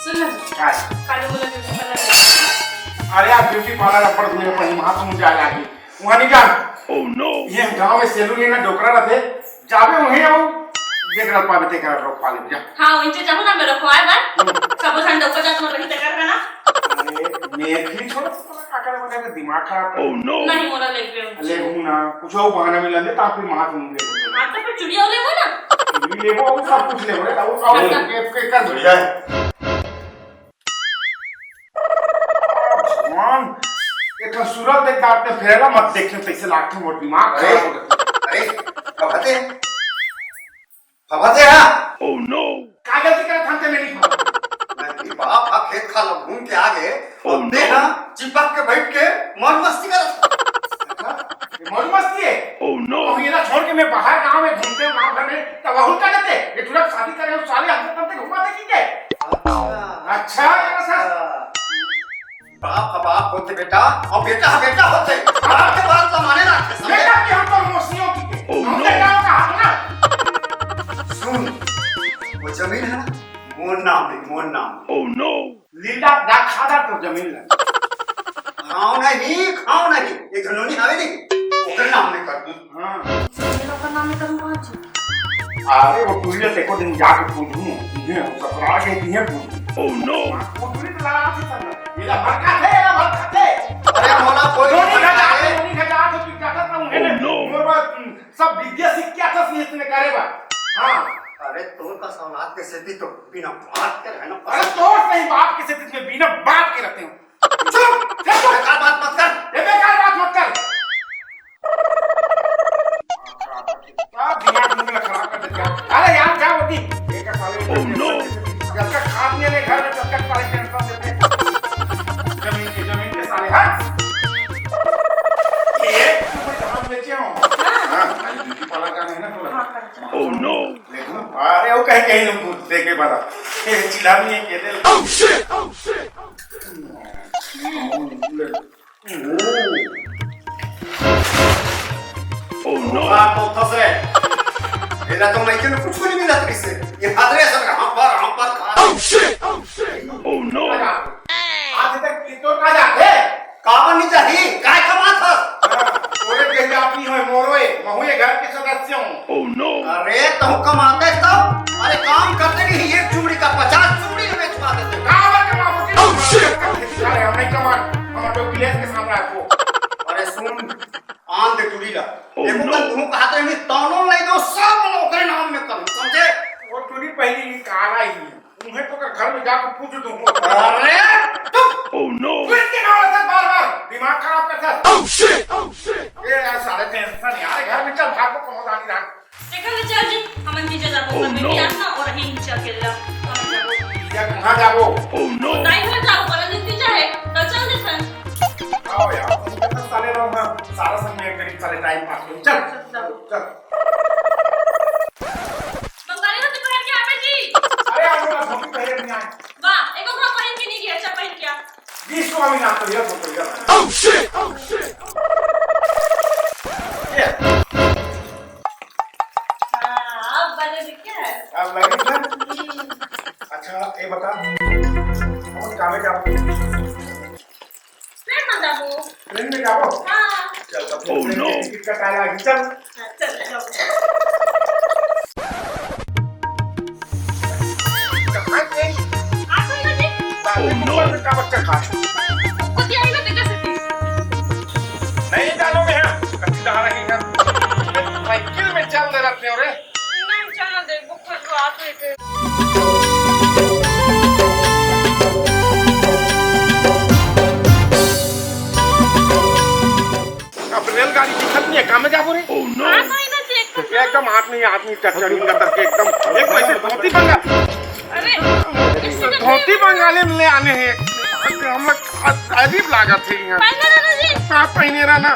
सुन ना काय काली मुला ब्यूटी पार्लर अरे यार ब्यूटी पार्लर पड़ गए पर वहां तुम जा लागी वहां नहीं जा ओह नो ये गांव में सेलून ना डोकरा रहते जावे वहीं आओ देख रहा पावे ते कर रोक पाले जा हां वंचे जाऊ ना मेरे को आए बार सब ठंड डोका जात मत रही ते कर ना मैं भी छोड़ काका का दिमाग खराब ओह नो नहीं मोरा ले हूं ना कुछ और बहाना मिला ले ताकि मां तुम ले हां तो फिर चुड़िया ले वो ना ले वो सब कुछ ले वो और के कर बढ़िया है भगवान एक सूरत देख आपने फेरा मत देखने पैसे लाखों मोर दिमाग खराब हो गया फबते है ओह नो कागज की तरह थामते नहीं नहीं बाप आप खेत खा लो घूम के आगे और देखना चिपक के बैठ के मौज मस्ती कर मौज मस्ती है ओह नो ये ना छोड़ के मैं बाहर गांव में घूमते हूं गांव घर में तब वहुल का देते ये तुरंत शादी करे हो साले हमसे तब घुमाते की के अच्छा ऐसा बाप होते बेटा और बेटा होते आपके बात तो माने ना बेटा के हम तो मोसियों की के हमने गांव का हाथ ना सुन वो जमीन है ना मोर नाम ओह नो लीला दा खादा तो जमीन है खाओ नहीं ये घनोनी हवे नहीं ओकर नाम में कर दूं हां ये लोग का नाम में करूंगा जी अरे वो टूरिया ते को दिन जाके पूछूं ये ससुराल के दिए पूछ ओह नो वो टूरी तो लगा थी सब ये भड़का थे अरे मोला कोई नहीं खजा तो की क्या करता हूं है मोर बात सब विद्या सीख क्या था इसने करेगा हां अरे तोर का औलाद के सेती तो बिना बात के रहना अरे तोर नहीं बाप के सेती में बिना बात के रहते हो चुप बेकार बात मत कर ये बेकार बात मत कर दिमाग मुंह खराब कर देते अरे यार क्या होती एक साले ओह नो जब तक खाने ने घर में तब तक साले टेंशन देते जमीन के साले हट ये हम बेचे हो हां आज ब्यूटी पार्लर का है ना थोड़ा ओह नो अरे वो कहीं लोग पूछते के बड़ा ये चिल्ला नहीं है के दे ओह शिट ओह नो बात तो फंसे मेरा तो मैं क्यों कुछ नहीं मिला तुझसे ये हादरे सब हम पर खा ओह शिट ओह नो आज तक तो का जाते कामन नहीं चाहिए काय कमा था ओरे कहीं अपनी होए मोरोए महुए घर के सदस्य हूं ओह नो अरे तुम कमाते तो अरे काम करते नहीं एक चुमड़ी का 50 चुमड़ी में बेचवा देते कहां कमाओगे ओह शिट अरे हम नहीं कमा हम तो विलेज के सामने आपको अरे सुन आन दे चुड़ीला देखो तो तुम कहते नहीं तानो नहीं दो सब लोग के नाम में कर समझे वो चुड़ी पहली ही काला ही तुम्हें तो घर में जाकर पूछ दूं अरे ओह नो फिर के नाम से बार-बार दिमाग खराब करता ओह शिट ये यार सारे टेंशन यार घर में चल भाग को पहुंचा नहीं रहा देखा ले चल जी हम नीचे जाबो बेटी आना और ही नीचे अकेला हम जाबो या कहां जाबो ओह नो नहीं हो जाओ पर दिन चाहे तो चल दे फ्रेंड आओ यार तुम साले रहो मैं सारा समय करीब साले टाइम पास करूं चल बंगाली होते पहन के आवे जी अरे आप लोग धोती पहन नहीं आए वाह एको घोड़ा पहन के नहीं गया अच्छा पहन क्या 20 को अभी ना तो यार ओह शिट ये अब बने दिखे अब लगी ना अच्छा ये बता कौन काम है क्या फ्रेंड मत जाबो ट्रेन में जाओ हां चल तब ओह नो टिकट का टाइम आ गया चल जाओ कहां गए आसन ना जी ओह नो का बच्चा खा कुछ आई ना देखा सकती नहीं डालोगे हैं कच्ची दहा रही है साइकिल में चल दे रहे हो रे नहीं चलना दे बुक कर दो आप लेके अब रेलगाड़ी दिखत नहीं है कहां में जाबो रे ओह नो हां कोई ना देख एकदम आदमी चढ़ी अंदर के एकदम एक वैसे धोती बंगा अरे धोती बंगाली में ले आने हैं हम अजीब लागत है यहाँ पहले ना जी हां पहने रहना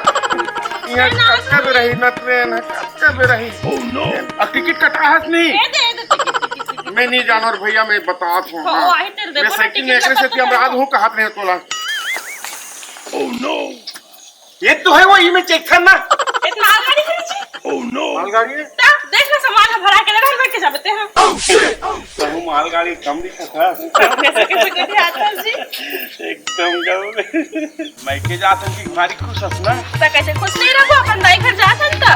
यहाँ कच्चा भी रही न ट्रेन कच्चा भी रही ओह नो अब टिकट कटा है नहीं दे मैं नहीं जानवर भैया मैं बता दूं मैं साइकिल में एकरे से कि हम रात हूं कहत रहे तोला ओह नो ये तो है वो ई में चेक करना एक मालगाड़ी है जी ओह नो मालगाड़ी है देख ले सामान भरा के घर में के जाते हैं तो मालगाड़ी कम दिखा था एकदम मैं के जात हूं कि भारी खुश हस ना त कैसे खुश नहीं रहो अपन दाई घर जात हन त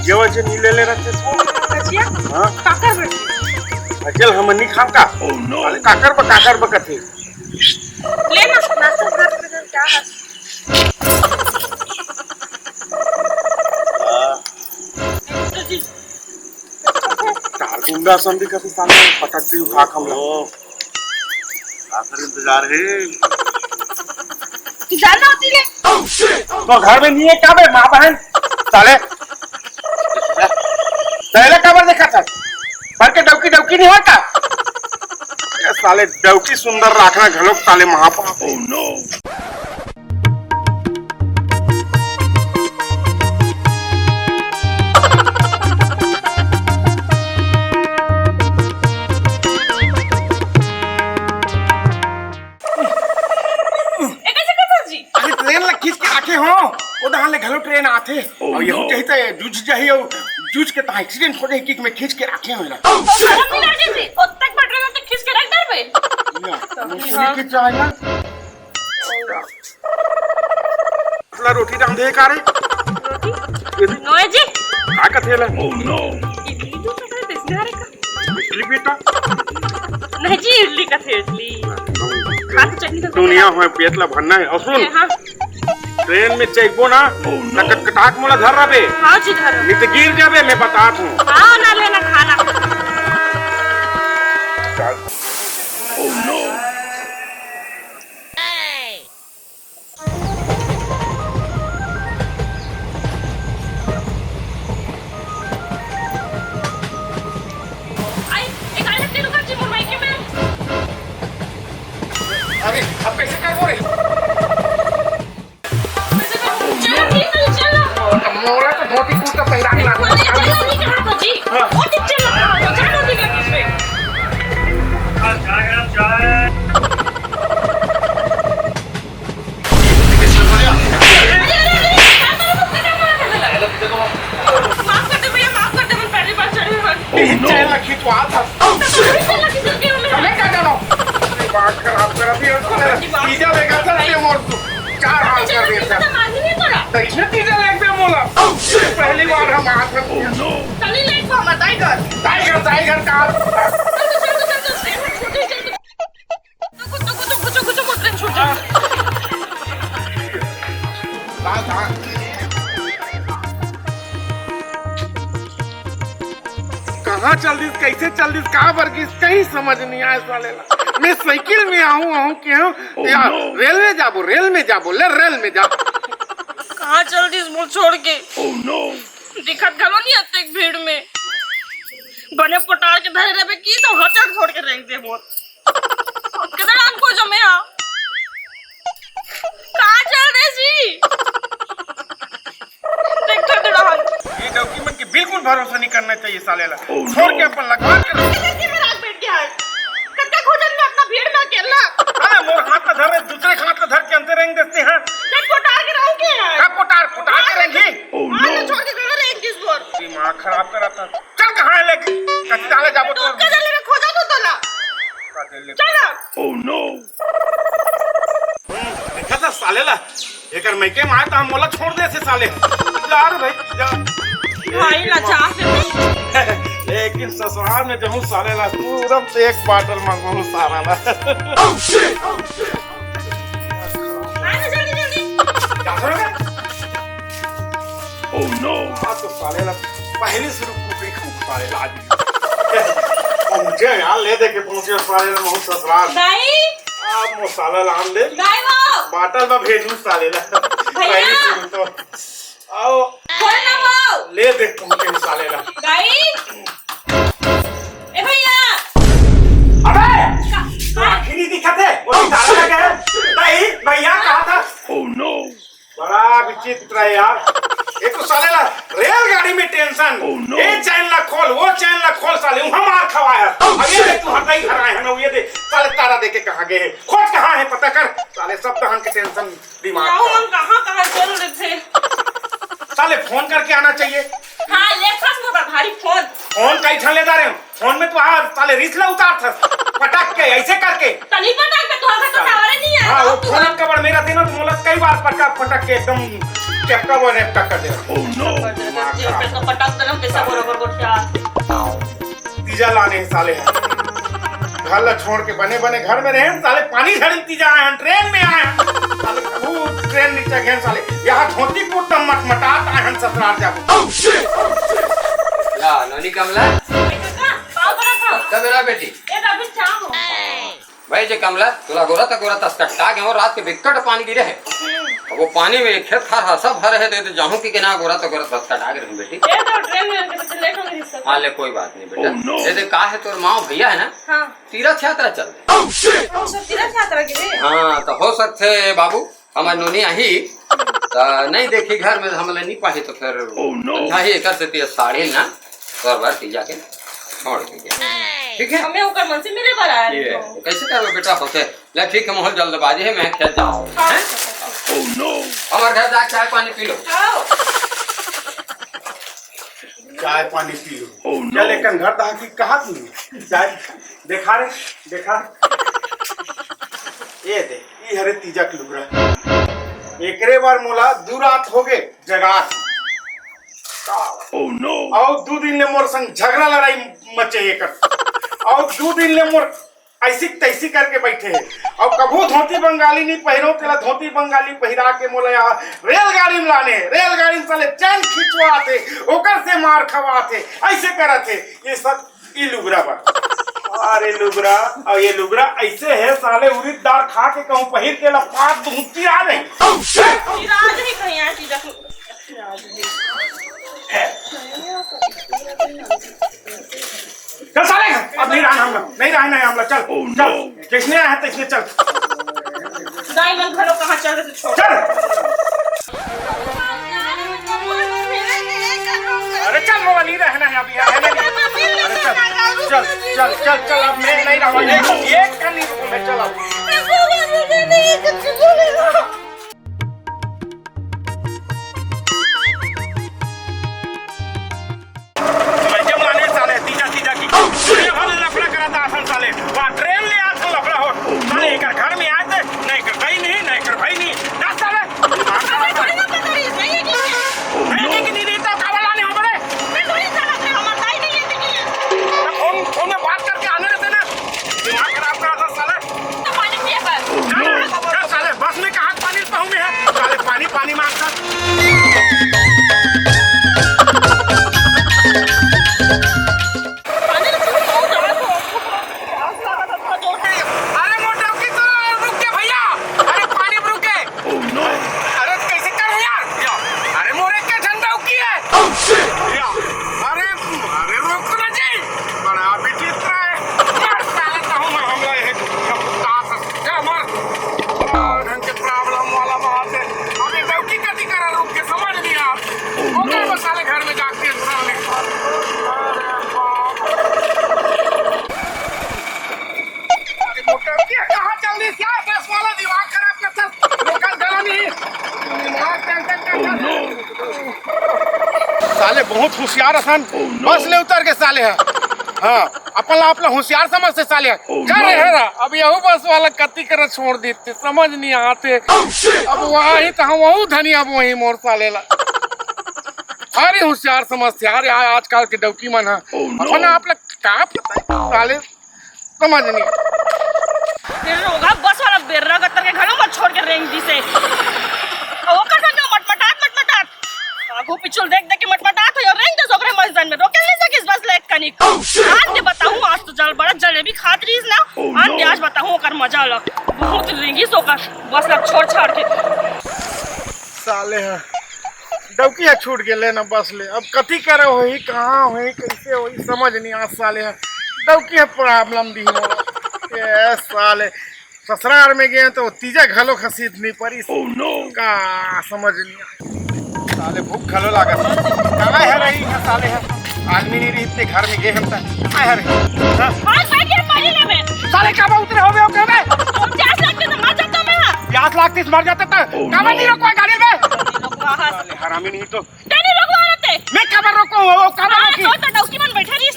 जेवा जे नीले ले रहते सो कचिया हां काकर बैठी चल हम नहीं खाम का अरे काकर बकथे ले ना नाश्ता हाथ में क्या है तार गुंडा संधि का सामने पटक दी उठा खम लो आखिर इंतजार है जाना होती ले तो घर में नहीं है क्या बे मां बहन साले पहले कबर देखा था पर के डौकी नहीं होता ये साले डौकी सुंदर रखना घलोक साले महापाप ओह नो घलो ट्रेन आथे और यहू कही त जूझ जही और जूझ के ता एक्सीडेंट हो जाई किक में खींच के रखे होला शर्म नहीं लगे थी ओतक बटन तो खींच के रख दर बे मुझे की चाहिए अपना रोटी डाल दे का रे रोटी नोए जी का कथेला ओह नो इडली तो करे बिस्नारे का इडली बेटा नहीं जी इडली का थे इडली खाती चटनी तो दुनिया में पेट ला भरना है और सुन हां ट्रेन में चेकबो ना कटकटाक मोला धर रबे हां जी धर नहीं तो गिर जाबे मैं बतात हूं हां ना लेना खाना ओह नो आई एक आले तेरे का जी मुरमाई के में अरे अब कैसे कर बोले मोला तो धोती कुर्ता पहना के ला नहीं कहा जी वो टीचर लगा जानो दी लगी इसमें माफ कर दे भैया माफ कर दे मैं पहली बार चढ़ी हूं चल लखी तो आ था मैं क्या जानो बात खराब कर दी सीधा लेगा चल मोर तू चार हाथ कर दिया था इसने तीजा लेग पे मोला पहली बार हम हाथ में चली लेग को हम टाइगर का कहाँ चल दी कैसे चल दी कहाँ वर्गीस कहीं समझ नहीं आया साले मैं साइकिल में आऊँ क्यों यार रेल में जाबो ले रेल में जा कहाँ चल दी मोल छोड़ के ओह नो दिखत गलो नहीं आते भीड़ में बने पटार के धरे रहे की तो हचड़ छोड़ के रख दे मोल किधर आपको जमे आ कहाँ चल रहे जी देखो तेरा ये डॉक्यूमेंट की बिल्कुल भरोसा नहीं करना चाहिए साले ला छोड़ के अपन लगवा के रात बैठ गया है कत्ते खोजन में अपना भीड़ में अकेला अरे मोर हाथ का धर दूसरे हाथ का धर के अंदर रेंग देते हैं देख पटार के रहूं के है कब पटार के रेंगी आने छोड़ के घर एक दिस बोर दिमाग खराब करा था चल कहां है लेके कच्चा ले जाबो तो कदर ले खोजा तो तला चल ओह नो देखा था साले ला एकर मैके मार ता मोला छोड़ दे से साले यार भाई जा भाई लाचा लेकिन ससुराल में जहूं साले ला पूरम से एक बाटल मंगो सारा ला आने जल्दी क्या करोगे ओह नो हां तो साले ला पहले से रुक के खूब साले ला पहुंचे यार ले दे के पहुंचे साले ला बहुत ससुराल दाई अब मसाला लान ले दाई वो बाटल में भेजू साले ला भैया तो आओ कौन ना वो ले दे पहुंचे साले ला दाई ए भैया अबे आखिर नहीं दिखा थे वो निकाल लगा है नहीं भैया कहा था ओह नो बड़ा विचित्र है यार ये तो साले ला रेलगाड़ी में टेंशन ये चैन ला खोल वो चैन ला खोल साले हम मार खवाया अब ये देख तू हटाई घर आए हैं ना ये देख साले तारा देके कहां गए खोज कहां है पता कर साले सब दहन के टेंशन दिमाग हम कहां चल रहे थे साले फोन करके आना चाहिए हां ले खास मोटा भारी फोन फोन का इठन ले जा रहे हो फोन में तो आज साले रिसला उतार था पटक के ऐसे करके तनी पटक के तोहरा तो टावर नहीं है हाँ वो फोन का बड़ मेरा देना तो मोला कई बार पटक के एकदम चक्का वो रेप कर दे तो पटक देना पैसा बरोबर गोठिया तीजा लाने साले घर ला छोड़ के बने बने घर में रहे साले पानी झड़ी तीजा आए हैं ट्रेन में आए हैं साले कबू ट्रेन नीचे गए साले यहाँ धोती को तम मटमटात आए हैं ससुराल जाबू या नोनी कमला पाव बड़ा था कब मेरा बेटी ए अभी शाम हो भाई जे कमला तुला गोरा तस्कट्टा गए रात के बिकट पानी गिरे है अब वो पानी में खेत खार सब भर है तो जाहूं कि ना गोरा तस्कट्टा गए बेटी ए तो ट्रेन में के लेट हो गई सब हाँ ले कोई बात नहीं बेटा ये का है तोर माँ भैया है ना हां तीरथ यात्रा चल रहे हम सब तीरथ यात्रा के लिए हाँ तो हो सकते बाबू हमारे नोनी आई तो नहीं देखी घर में हम नहीं पाही तो फिर ही कर सकती साड़ी ना तोर बार तीजा के छोड़ दीजिए ठीक है हमें ऊपर मन से मिले पर आया ये कैसे करबे बेटा होते ले ठीक है मोहल जल्दबाजी है मैं खेत जाऊं हैं हमारे घर जा चाय पानी पी लो चाय पानी पी लो क्या लेकिन घर दहा की कहा तू चाय देखा रे देखा ये दे ये हरे तीजा के लुगरा एकरे बार मोला दू रात हो गए जगा और 2 दिन ले मोर संग झगड़ा लड़ाई मचे एकर और 2 दिन ले मोर ऐसी तैसी करके बैठे है और कभू धोती बंगाली नहीं पहनो तेरा धोती बंगाली पहिरा के मोला यहाँ रेलगाड़ी में लाने रेलगाड़ी में साले चैन खिंचवाते ओकर से मार खवाते ऐसे करते ये सब ई लुगरा बा अरे लुगरा और ये लुगरा ऐसे है साले उड़ीद दाल खा के कहूँ पहिर के लपाट धुंची आ गई राज ही कहीं आ चीज चल साले अब नहीं रहना हम लोग नहीं रहना है हम लोग चल चल किसने आया है इसने चल डायमंड घरों कहाँ चल रहे थे छोड़ चल अरे चल मोला नहीं रहना है अभी है नहीं अरे चल चल चल चल चल अब मैं नहीं रहूँगा एक का नहीं रुकूंगा चल अब ट्रेन ले आज लफड़ा हो साले एक घर में आए थे नहीं कर भाई नहीं कर भाई नहीं दस साले नहीं देता कावल आने हमारे फोन में बात करके आने रहते ना दिमाग खराब करा था साले साले बस में कहाँ पानी पाऊंगे है साले पानी पानी मांगता साले बहुत होशियार हसन बस ले उतर के साले है हाँ अपना होशियार समझ से साले कर रहे हैं अब यहू बस वाला कति कर छोड़ देते समझ नहीं आते अब वहाँ ही तो हम वही धनी अब वही मोर साले ला अरे होशियार समझते यार आजकल के डौकी मन है अपना आप लोग क्या पता साले समझ नहीं बस वाला बेर्रा गत्तर के घरों मत छोड़ के रेंग दी से वो कर सकते हो मटमटात आगू पिछुल देख के मटमटात हो रेंग दे सोकरे मस्जिद में रोके नहीं सकिस बस लेट कनिक आज दे बताऊं आज तो जल बड़ा जलेबी खात रहीस ना आज दे आज बताऊं ओकर मजा ल बहुत रेंगी सोकर बस लब छोड़ छाड़ के साले है डौकी है छूट गेले ना बस ले अब कथी करे होई कहाँ होई कैसे होई समझ नहीं आ साले है डौकी है प्रॉब्लम दी ये साले ससुराल में गए तो तीजा घलो खसीद नहीं पड़ी का समझ नहीं साले भूख घलो लागत कहाँ है रही है साले है आदमी नहीं रही इतने घर में गए हम तक कहाँ है रही आज बैठ के पानी ले में साले कब उतरे हो गए हो मैं प्यास लगती तो मर जाता मैं प्यास लगती मर जाता था कब नहीं रोको गाड़ी में हरामी नहीं तो नहीं रोकवा रहते मैं कब रोको वो कब रोकी तो डौकी मन बैठे रही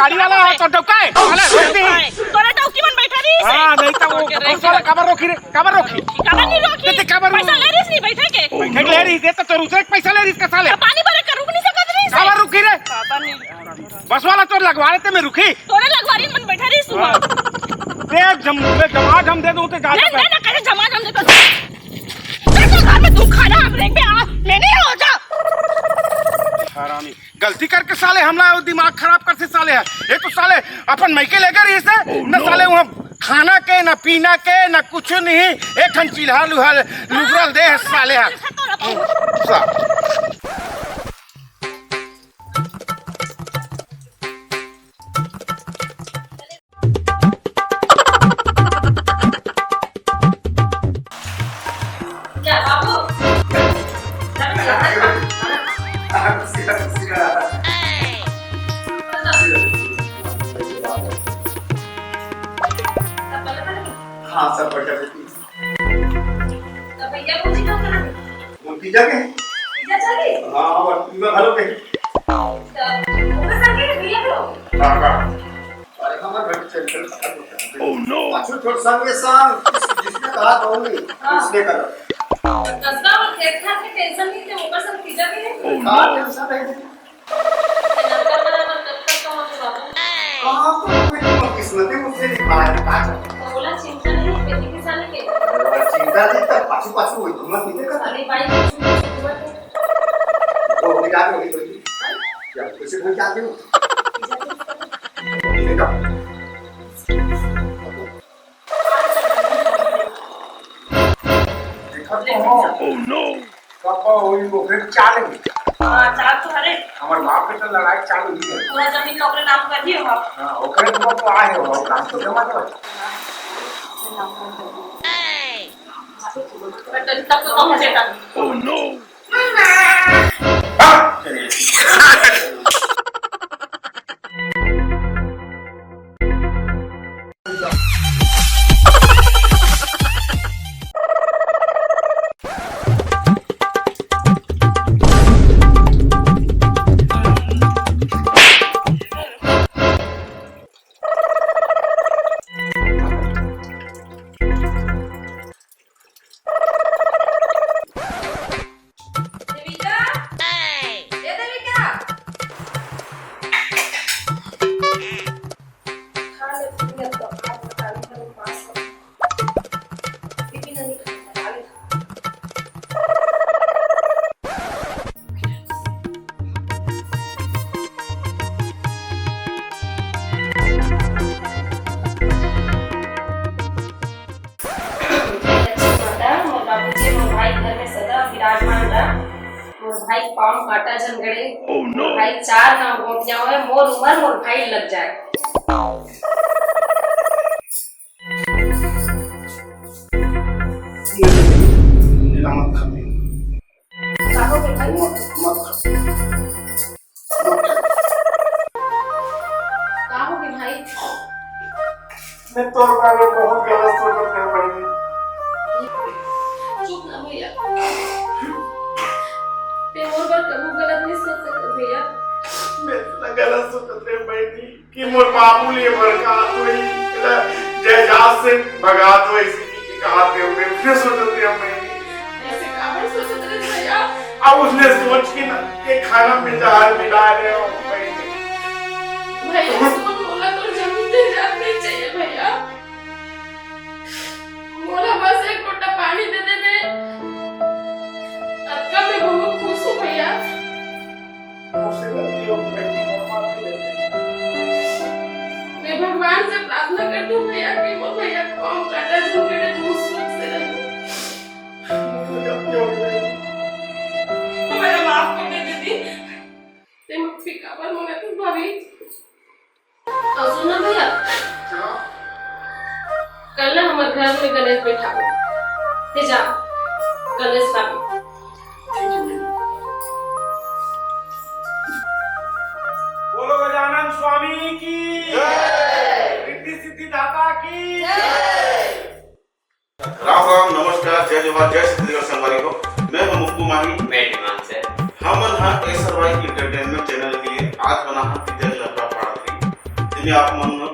गाड़ी वाला तो डौकाए वाला रोक दी तोरे डौकी मन बैठा रही से हां नहीं तो वो बस वाला कबर रोकी रे कबर रोकी कबर नहीं रोकी ते कबर पैसा ले रही नहीं बैठे के बैठे ले रही दे तो दूसरे पैसा ले रही इसका साले पानी भरे कर रुक नहीं सकत रही से कबर रुकी रे कबर नहीं बस वाला तो लगवा लेते मैं रुकी तोरे लगवारी मन बैठा रही सुबह दे जमा हम दे दूं तो गाड़ी नहीं ना करे जमा हम दे तो घर में तू खाना आप रेंग पे आ मैंने हो जा हरामी गलती करके साले हमला दिमाग खराब करते साले है ये तो साले अपन मैके लेकर इसे न साले वहाँ खाना के न पीना के न कुछ नहीं एक खन चिल्हा लुहा लुगरल दे साले है क्या बाबू हाँ सब बढ़िया बेटी तो भैया मुझे क्या करना वो पिज्जा के पिज्जा चाहिए हाँ और मैं हेलो के तो ऊपर संगे भैया को हाँ अरे हमारे घर चल ओह नो अच्छा थोड़ा संगे संग जिसने कहा कहूँगी इसने करो कसबा और खेत खात में टेंशन नहीं थे ऊपर सब पिज्जा भी है हाँ टेंशन नहीं थी नंबर बराबर कब तक कहाँ से बाबू कहाँ तो मेरी किस्मत मुझसे लिखा है कहाँ बोला चिंता नहीं खेती किसान के चिंता नहीं तब पाछू पाछू हुई तुम मत नहीं कर अरे भाई वो बिगाड़ हो गई क्या कैसे घर जाते हो देखा ओह नो पापा हुई वो फिर चालेंगे हां चार तो हरे हमारे बाप के तो लड़ाई चालू ही है पूरा जमीन का अपने नाम कर दिए हो आप हां ओकरे तो आए हो काम तो जमा दो बट तब तो कम देता ओह नो देविका ये देविका खा ले पूरी तो आज बताने का पास बिपिन नहीं खा ले भाई पाँव काटा जनगड़े भाई चार गांव गोपियां हुए मोर उमर मोर भाई लग जाए चाहोगे भाई चाहोगे भाई मैं तो बारे बहुत गलत सोच कर पड़ी चुप ना भैया ते मोर पर कबू गलत नहीं सोच सकते भैया मैं तो गलत सोच कर पड़ी कि मोर मामूली बड़का कोई जयजात से भगा दो ऐसी की कहा थे मैं फिर सोचते हम ऐसे काबर सोचते रहे भैया अब उसने सोच के ना ये खाना में जहर मिला रहे हो भैया सुन मोला तो जमीन दे जात नहीं चाहिए भैया मोला बस एक लोटा पानी दे दे मैं अक्का मैं बहुत खुश हूँ भैया मैं भगवान से प्रार्थना करती हूँ भैया कि वो भैया कौन काटा झुकड़े बहुत सुख से रहे मेरा माफ कर दे दीदी ते माफी काबर मांगा तू भाभी और सुनो भैया कल हमारे घर में गणेश बैठा हो ते जा गणेश बाबू बोलो गजानन स्वामी की जय रिद्धि सिद्धि दाता की जय राम राम नमस्कार जय जोहार जय श्री देव संगवारी को मैं हूं मुक्कू माही मैं डिमांड से हम यहाँ एसआरवाई इंटरटेनमेंट चैनल के लिए आज बना हम पिज्जा लपड़ा पड़ा थी तुम्ही आप मन